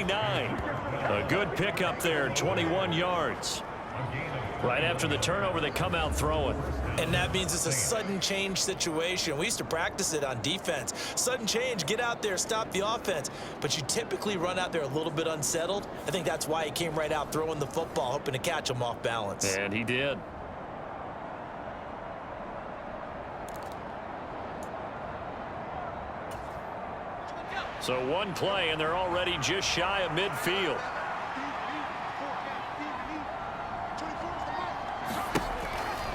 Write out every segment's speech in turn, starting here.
29. A good pickup there, 21 yards. Right after the turnover, they come out throwing. And that means it's a sudden change situation. We used to practice it on defense. Sudden change, get out there, stop the offense. But you typically run out there a little bit unsettled. I think that's why he came right out throwing the football, hoping to catch him off balance. And he did. So one play, and they're already just shy of midfield.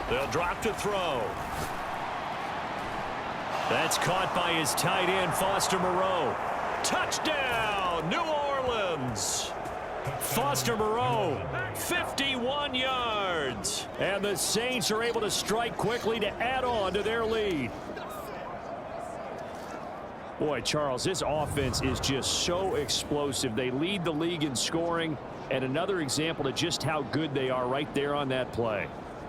They'll drop to throw. That's caught by his tight end, Foster Moreau. Touchdown, New Orleans. Foster Moreau, 51 yards. And the Saints are able to strike quickly to add on to their lead. Boy, Charles, this offense is just so explosive. They lead the league in scoring, and another example of just how good they are right there on that play.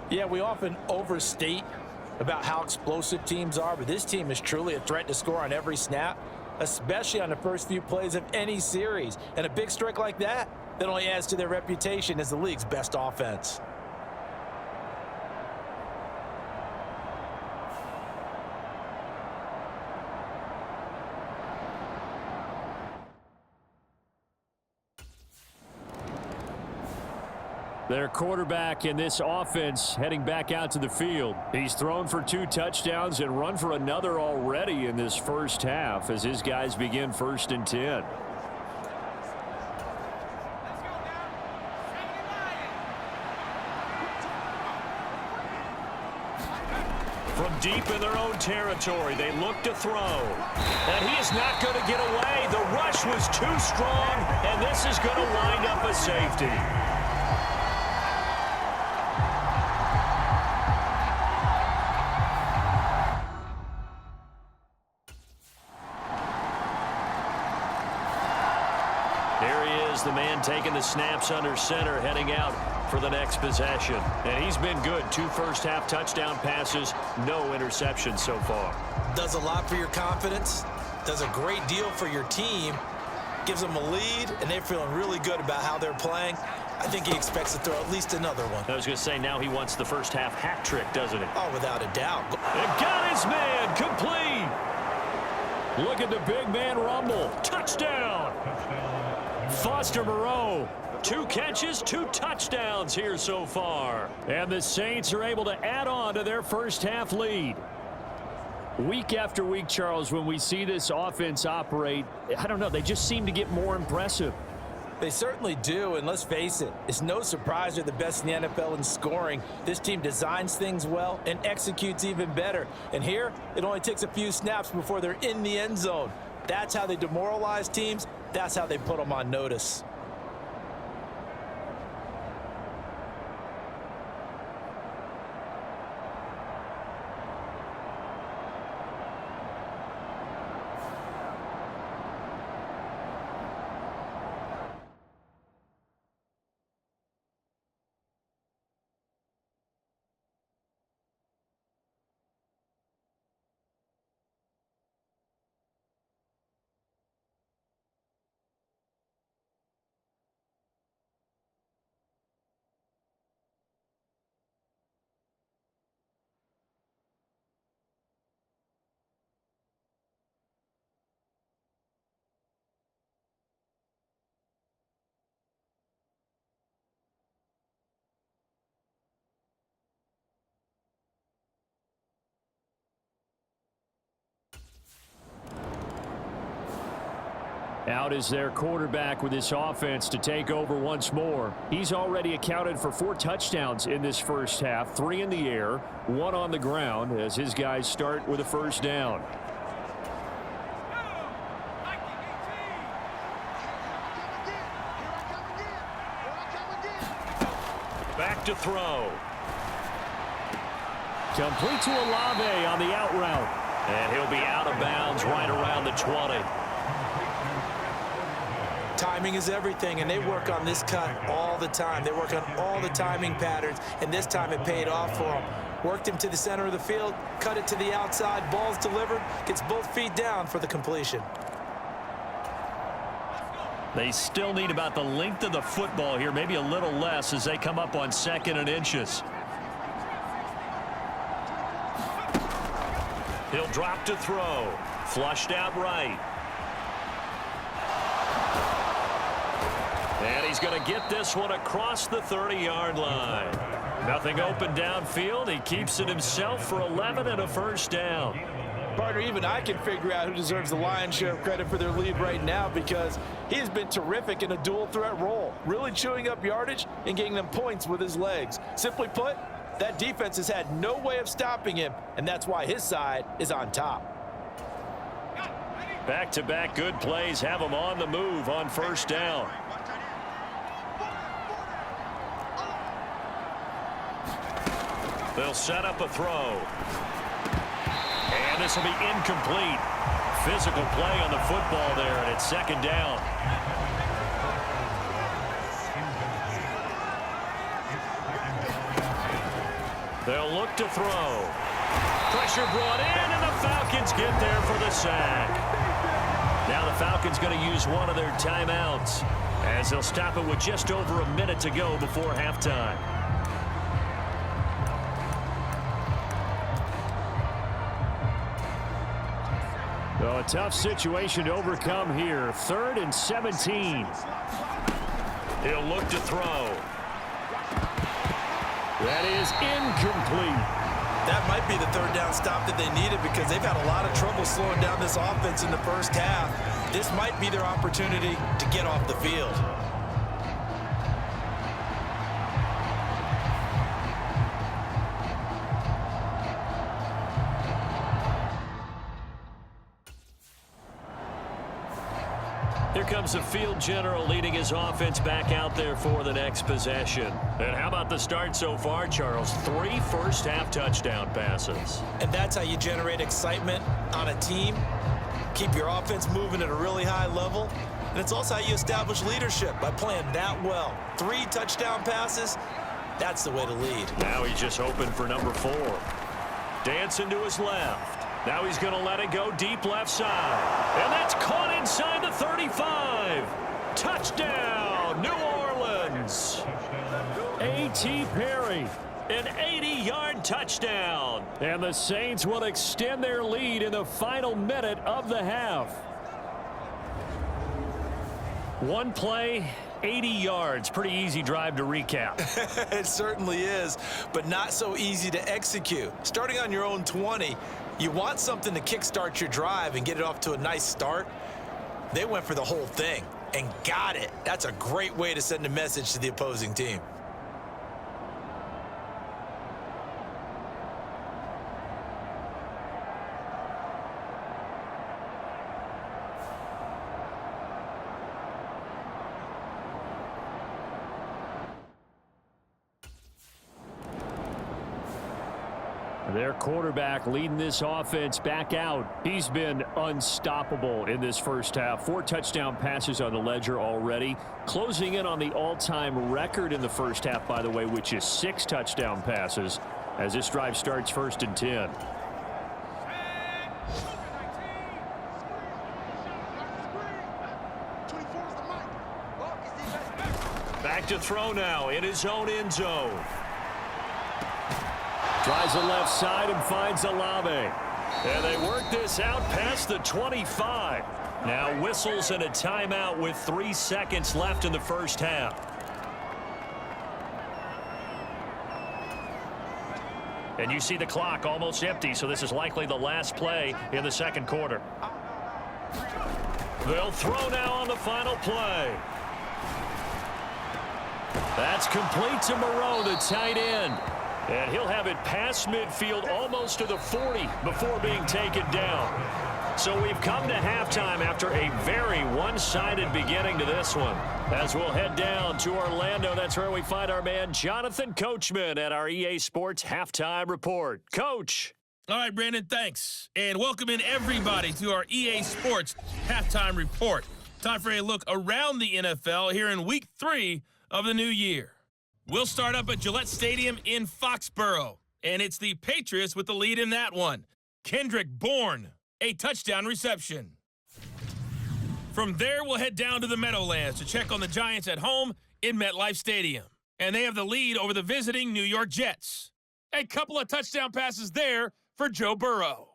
Yeah, we often overstate about how explosive teams are, but this team is truly a threat to score on every snap, especially on the first few plays of any series. And a big strike like that only adds to their reputation as the league's best offense. Their quarterback in this offense heading back out to the field. He's thrown for 2 touchdowns and run for another already in this first half as his guys begin 1st and 10. From deep in their own territory, they look to throw. And he is not going to get away. The rush was too strong, and this is going to wind up a safety. The man taking the snaps under center, heading out for the next possession. And he's been good. 2 first-half touchdown passes, no interceptions so far. Does a lot for your confidence, does a great deal for your team, gives them a lead, and they're feeling really good about how they're playing. I think he expects to throw at least another one. I was going to say, now he wants the first-half hat trick, doesn't he? Oh, without a doubt. And got his man complete. Look at the big man rumble. Touchdown. Foster Moreau, 2 catches, 2 touchdowns here so far. And the Saints are able to add on to their first-half lead. Week after week, Charles, when we see this offense operate, I don't know, they just seem to get more impressive. They certainly do, and let's face it, it's no surprise they're the best in the NFL in scoring. This team designs things well and executes even better. And here, it only takes a few snaps before they're in the end zone. That's how they demoralize teams. That's how they put them on notice. Out is their quarterback with this offense to take over once more. He's already accounted for 4 touchdowns in this first half, 3 in the air, 1 on the ground as his guys start with a first down. Back to throw. Complete to Olave on the out route. And he'll be out of bounds right around the 20. Timing is everything, and they work on this cut all the time. They work on all the timing patterns, and this time it paid off for them. Worked him to the center of the field, cut it to the outside, ball's delivered, gets both feet down for the completion. They still need about the length of the football here, maybe a little less as they come up on 2nd and inches. He'll drop to throw. Flushed out right. And he's going to get this one across the 30-yard line. Nothing open downfield. He keeps it himself for 11 and a first down. Partner, even I can figure out who deserves the lion's share of credit for their lead right now because he has been terrific in a dual threat role, really chewing up yardage and getting them points with his legs. Simply put, that defense has had no way of stopping him, and that's why his side is on top. Back-to-back good plays have him on the move on first down. They'll set up a throw. And this will be incomplete. Physical play on the football there, and it's 2nd down. They'll look to throw. Pressure brought in, and the Falcons get there for the sack. Now the Falcons going to use one of their timeouts as they'll stop it with just over a minute to go before halftime. So a tough situation to overcome here. 3rd and 17. He'll look to throw. That is incomplete. That might be the 3rd down stop that they needed because they've had a lot of trouble slowing down this offense in the first half. This might be their opportunity to get off the field. Here comes the field general leading his offense back out there for the next possession. And how about the start so far, Charles? 3 first-half touchdown passes. And that's how you generate excitement on a team, keep your offense moving at a really high level, and it's also how you establish leadership by playing that well. 3 touchdown passes, that's the way to lead. Now he's just hoping for number 4. Dancing to his left. Now he's going to let it go deep left side. And that's caught inside the 35. Touchdown, New Orleans. A.T. Perry, an 80-yard touchdown. And the Saints will extend their lead in the final minute of the half. One play, 80 yards. Pretty easy drive to recap. It certainly is, but not so easy to execute. Starting on your own 20, you want something to kickstart your drive and get it off to a nice start. They went for the whole thing and got it. That's a great way to send a message to the opposing team. Their quarterback leading this offense back out. He's been unstoppable in this first half. 4 touchdown passes on the ledger already. Closing in on the all-time record in the first half, by the way, which is 6 touchdown passes as this drive starts 1st and 10. Back to throw now in his own end zone. Tries the left side and finds Olave. And they work this out past the 25. Now whistles and a timeout with 3 seconds left in the first half. And you see the clock almost empty, so this is likely the last play in the second quarter. They'll throw now on the final play. That's complete to Moreau, the tight end. And he'll have it past midfield almost to the 40 before being taken down. So we've come to halftime after a very one-sided beginning to this one. As we'll head down to Orlando, that's where we find our man Jonathan Coachman at our EA Sports Halftime Report. Coach. All right, Brandon, thanks. And welcome in everybody to our EA Sports Halftime Report. Time for a look around the NFL here in Week 3 of the new year. We'll start up at Gillette Stadium in Foxborough, and it's the Patriots with the lead in that one. Kendrick Bourne, a touchdown reception. From there, we'll head down to the Meadowlands to check on the Giants at home in MetLife Stadium. And they have the lead over the visiting New York Jets. A couple of touchdown passes there for Joe Burrow.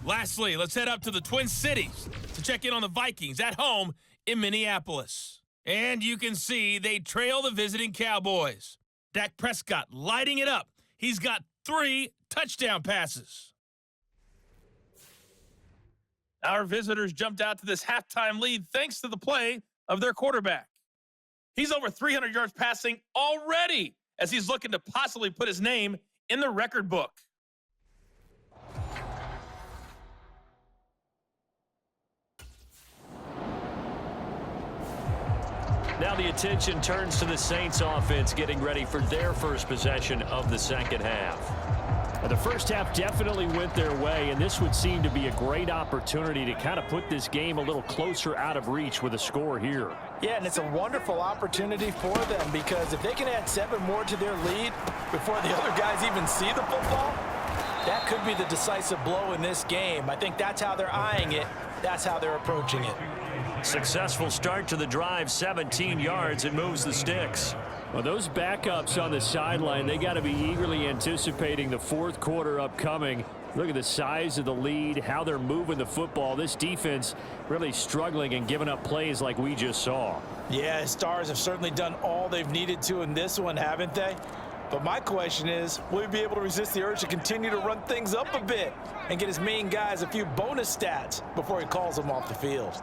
Lastly, let's head up to the Twin Cities to check in on the Vikings at home in Minneapolis. And you can see they trail the visiting Cowboys. Dak Prescott lighting it up. He's got 3 touchdown passes. Our visitors jumped out to this halftime lead thanks to the play of their quarterback. He's over 300 yards passing already as he's looking to possibly put his name in the record book. Now the attention turns to the Saints offense getting ready for their first possession of the second half. The first half definitely went their way, and this would seem to be a great opportunity to kind of put this game a little closer out of reach with a score here. Yeah, and it's a wonderful opportunity for them because if they can add 7 more to their lead before the other guys even see the football, that could be the decisive blow in this game. I think that's how they're eyeing it. That's how they're approaching it. Successful start to the drive, 17 yards, and moves the sticks. Well, those backups on the sideline, they got to be eagerly anticipating the fourth quarter upcoming. Look at the size of the lead, how they're moving the football. This defense really struggling and giving up plays like we just saw. Yeah, Stars have certainly done all they've needed to in this one, haven't they? But my question is, will he be able to resist the urge to continue to run things up a bit and get his main guys a few bonus stats before he calls them off the field?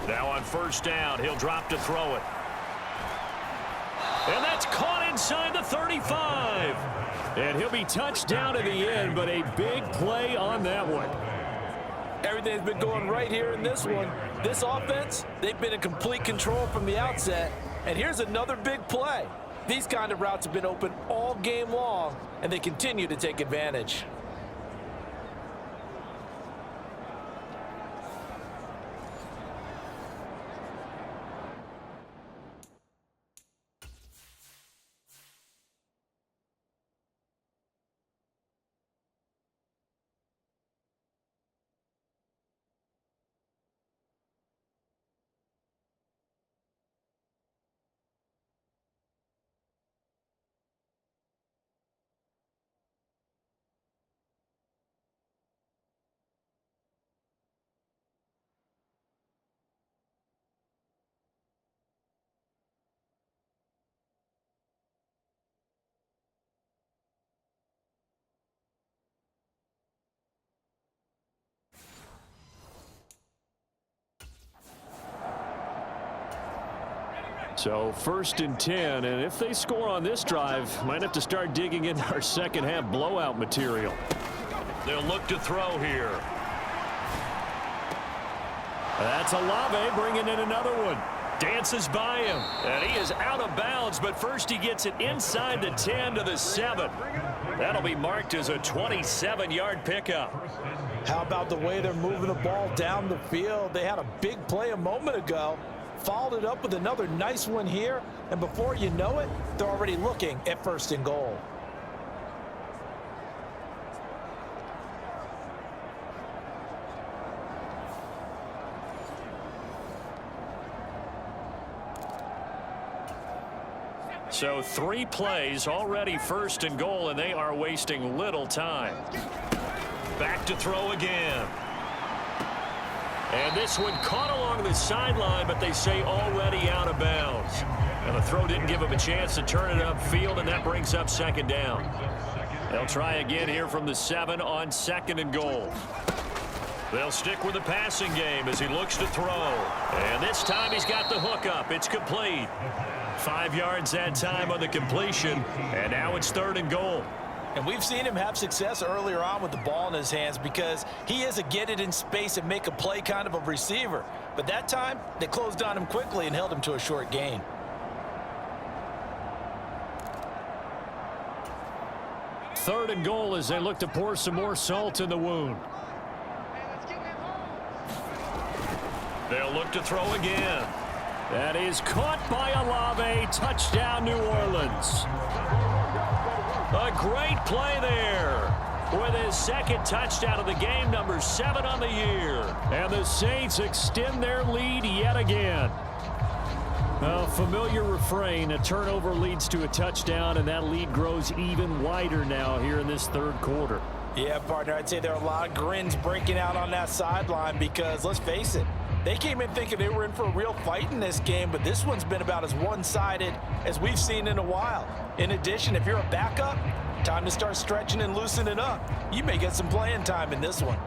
Now on first down, he'll drop to throw it. And that's caught inside the 35. And he'll be touched down at the end, but a big play on that one. Everything's been going right here in this one. This offense, they've been in complete control from the outset. And here's another big play. These kind of routes have been open all game long, and they continue to take advantage. So first and 10, and if they score on this drive, might have to start digging into our second half blowout material. They'll look to throw here. That's Olave bringing in another one. Dances by him, and he is out of bounds, but first he gets it inside the 10 to the 7. That'll be marked as a 27-yard pickup. How about the way they're moving the ball down the field? They had a big play a moment ago. Followed it up with another nice one here, and before you know it, they're already looking at first and goal. So 3 plays already first and goal, and they are wasting little time. Back to throw again. And this one caught along the sideline, but they say already out of bounds. And the throw didn't give him a chance to turn it upfield, and that brings up second down. They'll try again here from the 7 on second and goal. They'll stick with the passing game as he looks to throw. And this time he's got the hook up. It's complete. 5 yards that time on the completion, and now it's third and goal. And we've seen him have success earlier on with the ball in his hands because he is a get it in space and make a play kind of a receiver. But that time, they closed on him quickly and held him to a short gain. Third and goal as they look to pour some more salt in the wound. They'll look to throw again. That is caught by Olave. Touchdown, New Orleans. A great play there. with his second touchdown of the game, number 7 on the year. And the Saints extend their lead yet again. A familiar refrain, a turnover leads to a touchdown, and that lead grows even wider now here in this third quarter. Yeah, partner, I'd say there are a lot of grins breaking out on that sideline because, let's face it, they came in thinking they were in for a real fight in this game, but this one's been about as one-sided as we've seen in a while. In addition, if you're a backup, time to start stretching and loosening up. You may get some playing time in this one.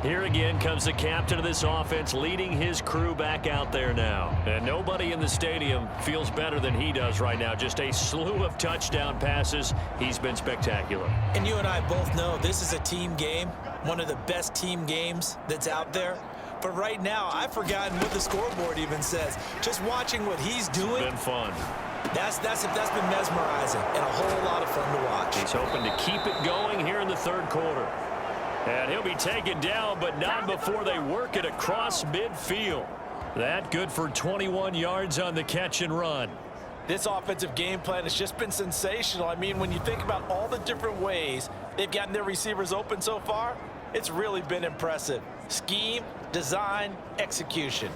Here again comes the captain of this offense, leading his crew back out there now. And nobody in the stadium feels better than he does right now. Just a slew of touchdown passes. He's been spectacular. And you and I both know this is a team game, one of the best team games that's out there. But right now, I've forgotten what the scoreboard even says. Just watching what he's doing. It's been fun. That's been mesmerizing and a whole lot of fun to watch. He's hoping to keep it going here in the third quarter. And he'll be taken down, but not before they work it across midfield. That good for 21 yards on the catch and run. This offensive game plan has just been sensational. I mean, when you think about all the different ways they've gotten their receivers open so far, it's really been impressive. Scheme, design, execution.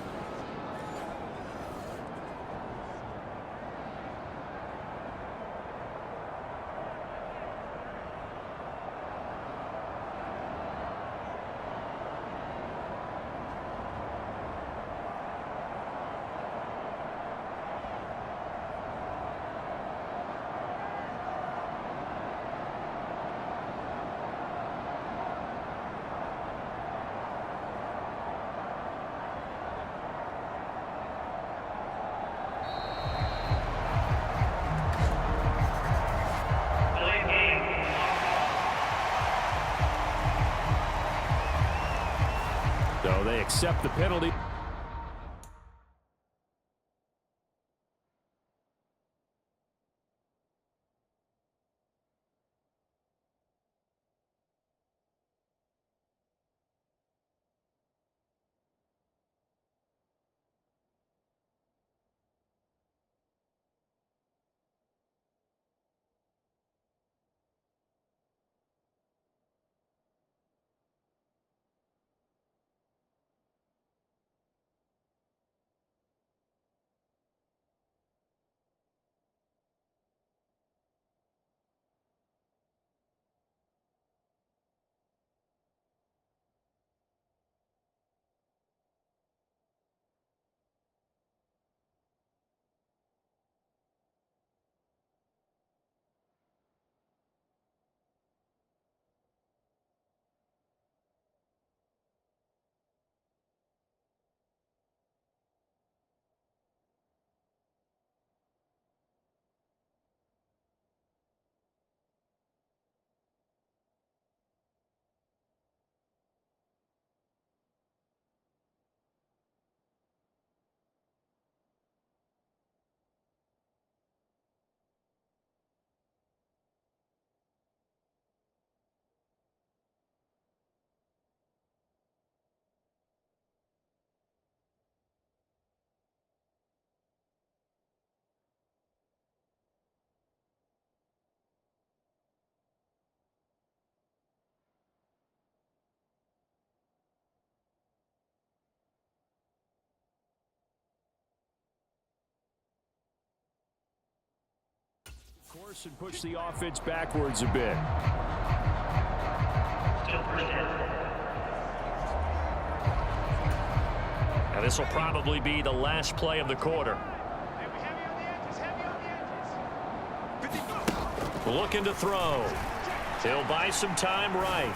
So they accept the penalty. course, and push the offense backwards a bit. Now this will probably be the last play of the quarter. Looking to throw. He'll buy some time right.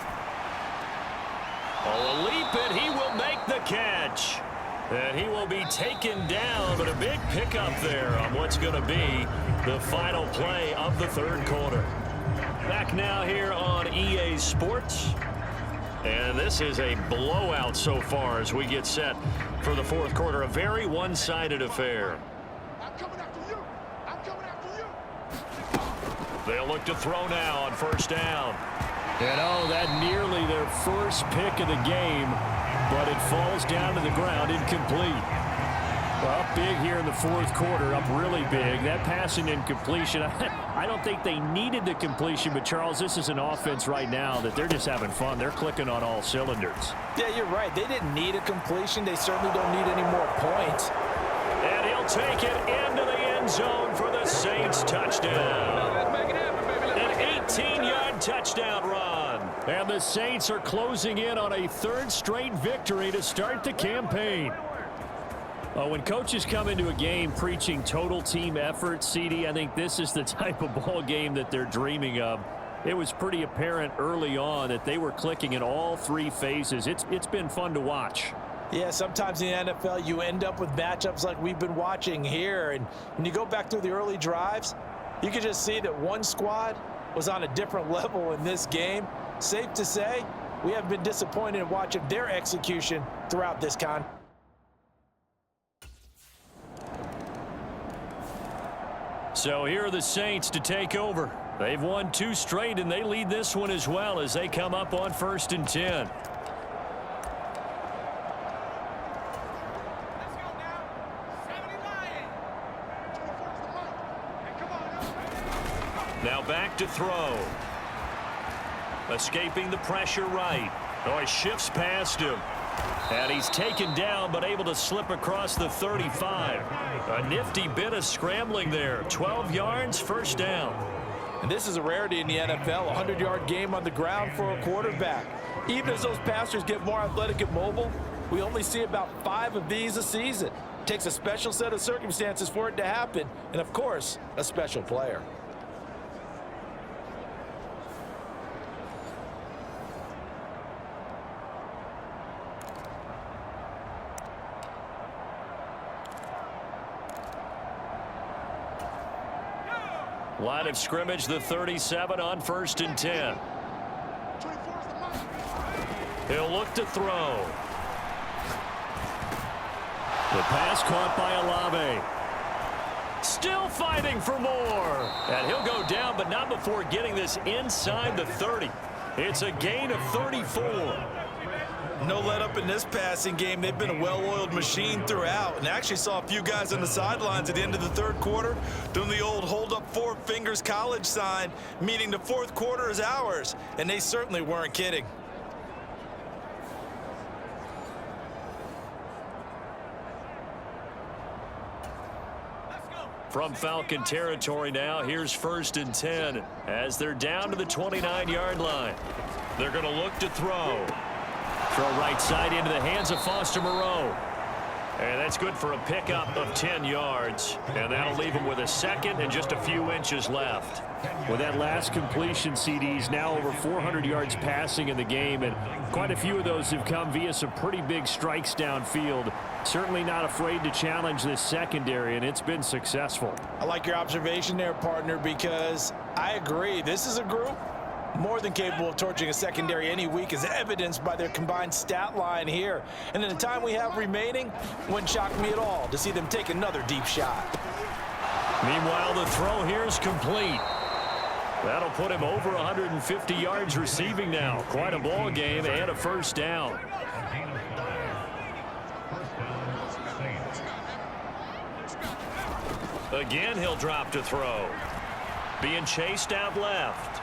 Oh, a leap, and he will make the catch. And he will be taken down, but a big pickup there on what's going to be the final play of the third quarter. Back now here on EA Sports. And this is a blowout so far as we get set for the fourth quarter. A very one-sided affair. I'm coming after you. I'm coming after you. They'll look to throw now on first down. And oh, that nearly their first pick of the game, but it falls down to the ground incomplete. Well, up big here in the fourth quarter, up really big. That passing incompletion, I don't think they needed the completion, but Charles, this is an offense right now that they're just having fun. They're clicking on all cylinders. Yeah, you're right. They didn't need a completion. They certainly don't need any more points. And he'll take it into the end zone for the Saints touchdown. An 18-yard touchdown run. And the Saints are closing in on a third straight victory to start the campaign. When coaches come into a game preaching total team effort, CD, I think this is the type of ball game that they're dreaming of. It was pretty apparent early on that they were clicking in all three phases. It's been fun to watch. Yeah, sometimes in the NFL you end up with matchups like we've been watching here. And when you go back through the early drives, you can just see that one squad was on a different level in this game. Safe to say, we have been disappointed in watching their execution throughout this con. So here are the Saints to take over. They've won 2 straight, and they lead this one as well as they come up on 1st and 10. Now back to throw. Escaping the pressure right. Oh, he shifts past him. And he's taken down, but able to slip across the 35. A nifty bit of scrambling there. 12 yards, first down. And this is a rarity in the NFL, a 100-yard game on the ground for a quarterback. Even as those passers get more athletic and mobile, we only see about 5 of these a season. It takes a special set of circumstances for it to happen, and of course, a special player. Line of scrimmage, the 37 on 1st and 10. He'll look to throw. The pass caught by Olave. Still fighting for more. And he'll go down, but not before getting this inside the 30. It's a gain of 34. No let up in this passing game. They've been a well-oiled machine throughout. And actually saw a few guys on the sidelines at the end of the third quarter doing the old hold up 4 fingers college sign, meaning the fourth quarter is ours. And they certainly weren't kidding. From Falcon territory now, here's 1st and 10 as they're down to the 29-yard line. They're going to look to throw. Throw right side into the hands of Foster Moreau. And that's good for a pickup of 10 yards. And that'll leave him with a second and just a few inches left. With that last completion, CDs now over 400 yards passing in the game. And quite a few of those have come via some pretty big strikes downfield. Certainly not afraid to challenge this secondary, and it's been successful. I like your observation there, partner, because I agree. This is a group more than capable of torching a secondary any week, as evidenced by their combined stat line here. And in the time we have remaining, wouldn't shock me at all to see them take another deep shot. Meanwhile, the throw here is complete. That'll put him over 150 yards receiving now. Quite a ball game and a first down. Again, he'll drop to throw. Being chased out left.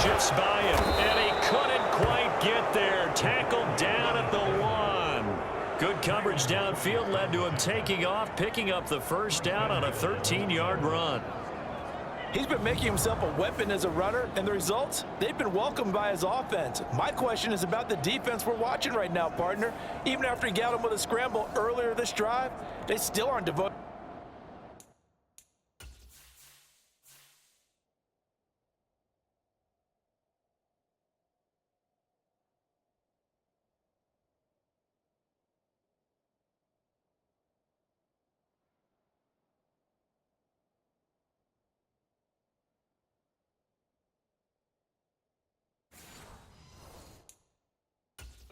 Shifts by him, and he couldn't quite get there. Tackled down at the 1. Good coverage downfield led to him taking off, picking up the first down on a 13-yard run. He's been making himself a weapon as a runner, and the results, they've been welcomed by his offense. My question is about the defense we're watching right now, partner. Even after he got him with a scramble earlier this drive, they still aren't devoted.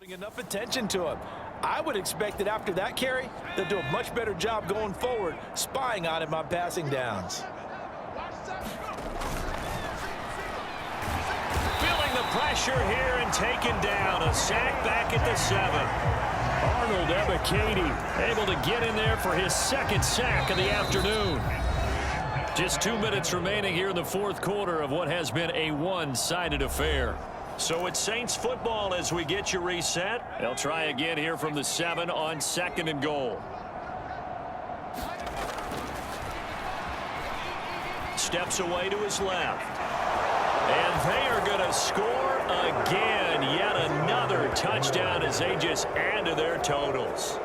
Enough attention to him. I would expect that after that carry, they'll do a much better job going forward, spying on him on passing downs. Feeling the pressure here and taken down. A sack back at the 7. Arnold Ebiketie able to get in there for his second sack of the afternoon. Just 2 minutes remaining here in the fourth quarter of what has been a one-sided affair. So it's Saints football as we get you reset. They'll try again here from the 7 on 2nd and goal. Steps away to his left. And they are going to score again. Yet another touchdown as they just add to their totals.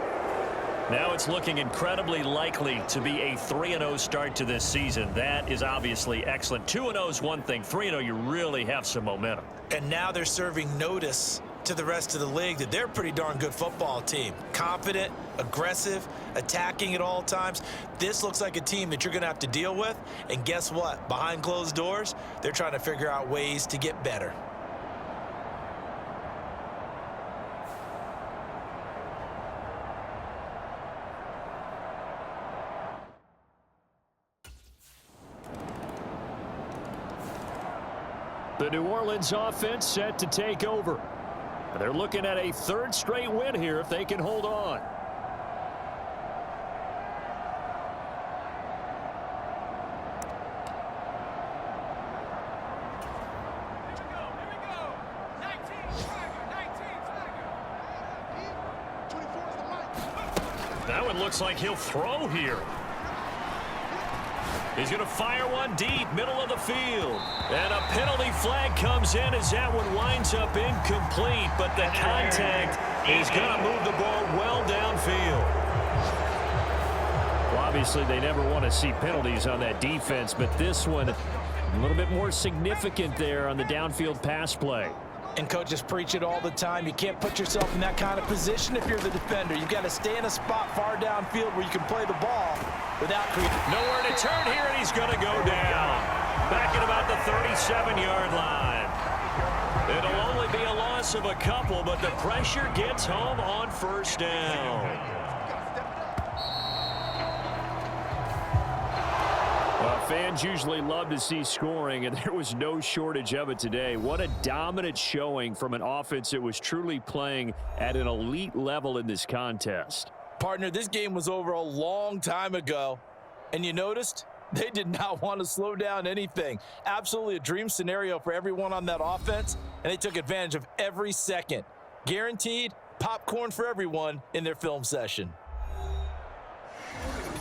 Now it's looking incredibly likely to be a 3-0 start to this season. That is obviously excellent. 2-0 is one thing. 3-0, you really have some momentum. And now they're serving notice to the rest of the league that they're a pretty darn good football team. Confident, aggressive, attacking at all times. This looks like a team that you're going to have to deal with. And guess what? Behind closed doors, they're trying to figure out ways to get better. The New Orleans offense set to take over. They're looking at a 3rd straight win here if they can hold on. That one looks like he'll throw here. He's going to fire one deep, middle of the field. And a penalty flag comes in as that one winds up incomplete. But the contact is going to move the ball well downfield. Well, obviously, they never want to see penalties on that defense. But this one, a little bit more significant there on the downfield pass play. And coaches preach it all the time. You can't put yourself in that kind of position if you're the defender. You've got to stay in a spot far downfield where you can play the ball without creating. Nowhere to turn here, and he's going to go down. Back at about the 37-yard line. It'll only be a loss of a couple, but the pressure gets home on 1st down. Fans usually love to see scoring, and there was no shortage of it today. What a dominant showing from an offense that was truly playing at an elite level in this contest. Partner, this game was over a long time ago, and you noticed they did not want to slow down anything. Absolutely a dream scenario for everyone on that offense, and they took advantage of every second. Guaranteed popcorn for everyone in their film session.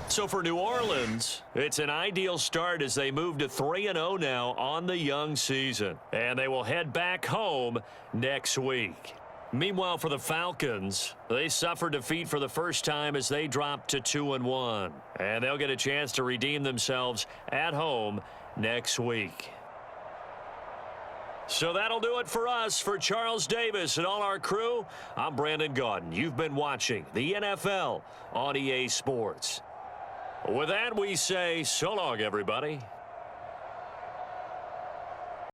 So for New Orleans, it's an ideal start as they move to 3-0 now on the young season. And they will head back home next week. Meanwhile, for the Falcons, they suffered defeat for the first time as they dropped to 2-1. And they'll get a chance to redeem themselves at home next week. So that'll do it for us. For Charles Davis and all our crew, I'm Brandon Gaudin. You've been watching the NFL on EA Sports. With that, we say so long, everybody.